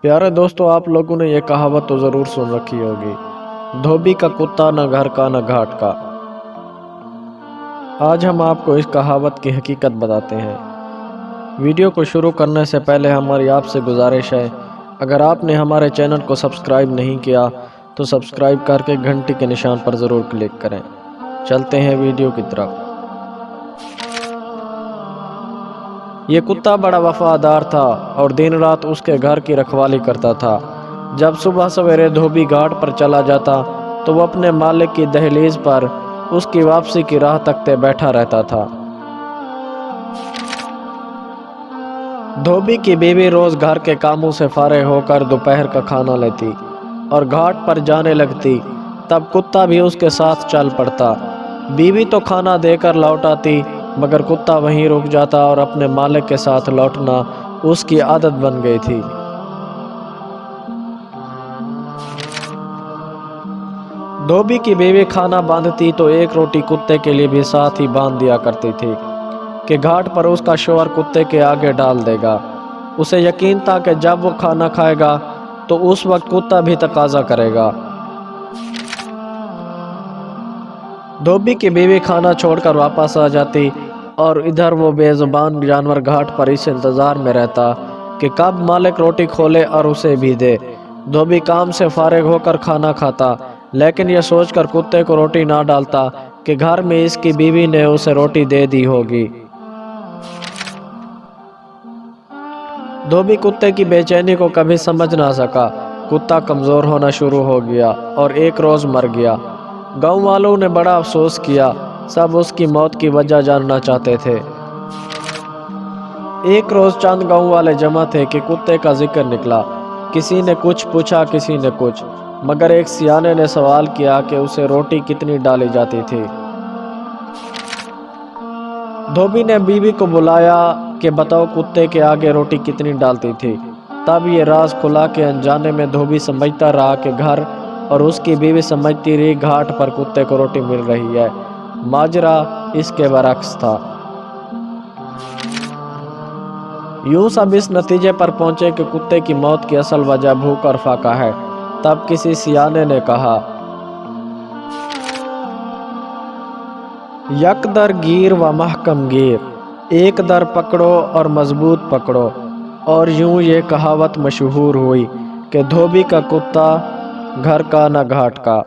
پیارے دوستو، آپ لوگوں نے یہ کہاوت تو ضرور سن رکھی ہوگی، دھوبی کا کتا نہ گھر کا نہ گھاٹ کا۔ آج ہم آپ کو اس کہاوت کی حقیقت بتاتے ہیں۔ ویڈیو کو شروع کرنے سے پہلے ہماری آپ سے گزارش ہے، اگر آپ نے ہمارے چینل کو سبسکرائب نہیں کیا تو سبسکرائب کر کے گھنٹی کے نشان پر ضرور کلک کریں۔ چلتے ہیں ویڈیو کی طرف۔ یہ کتا بڑا وفادار تھا اور دن رات اس کے گھر کی رکھوالی کرتا تھا۔ جب صبح سویرے دھوبی گھاٹ پر چلا جاتا تو وہ اپنے مالک کی دہلیز پر اس کی واپسی کی راہ تکتے بیٹھا رہتا تھا۔ دھوبی کی بیوی روز گھر کے کاموں سے فارغ ہو کر دوپہر کا کھانا لیتی اور گھاٹ پر جانے لگتی، تب کتا بھی اس کے ساتھ چل پڑتا۔ بیوی تو کھانا دے کر لوٹ آتی، مگر کتا وہیں رک جاتا اور اپنے مالک کے ساتھ لوٹنا اس کی عادت بن گئی تھی۔ دھوبی کی بیوی کھانا باندھتی تو ایک روٹی کتے کے لیے بھی ساتھ ہی باندھ دیا کرتی تھی کہ گھاٹ پر اس کا شوہر کتے کے آگے ڈال دے گا۔ اسے یقین تھا کہ جب وہ کھانا کھائے گا تو اس وقت کتا بھی تقاضا کرے گا۔ دھوبی کی بیوی کھانا چھوڑ کر واپس آ جاتی اور ادھر وہ بے زبان جانور گھاٹ پر اس انتظار میں رہتا کہ کب مالک روٹی کھولے اور اسے بھی دے۔ دھوبی کام سے فارغ ہو کر کھانا کھاتا، لیکن یہ سوچ کر کتے کو روٹی نہ ڈالتا کہ گھر میں اس کی بیوی نے اسے روٹی دے دی ہوگی۔ دھوبی کتے کی بے چینی کو کبھی سمجھ نہ سکا۔ کتا کمزور ہونا شروع ہو گیا اور ایک روز مر گیا۔ گاؤں والوں نے بڑا افسوس کیا، سب اس کی موت کی وجہ جاننا چاہتے تھے۔ ایک روز چند گاؤں والے جمع تھے کہ کتے کا ذکر نکلا۔ کسی نے کچھ پوچھا، کسی نے کچھ، مگر ایک سیانے نے سوال کیا کہ اسے روٹی کتنی ڈالی جاتی تھی۔ دھوبی نے بیوی کو بلایا کہ بتاؤ کتے کے آگے روٹی کتنی ڈالتی تھی۔ تب یہ راز کھلا کہ انجانے میں دھوبی سمجھتا رہا کہ گھر اور اس کی بیوی سمجھتی رہی گھاٹ پر کتے کو روٹی مل رہی ہے۔ ماجرا اس کے برعکس تھا۔ یوں سب اس نتیجے پر پہنچے کہ کتے کی موت کی اصل وجہ بھوک اور فاقہ ہے۔ تب کسی سیانے نے کہا، یک در گیر و محکم گیر، ایک در پکڑو اور مضبوط پکڑو۔ اور یوں یہ کہاوت مشہور ہوئی کہ دھوبی کا کتا گھر کا نہ گھاٹ کا۔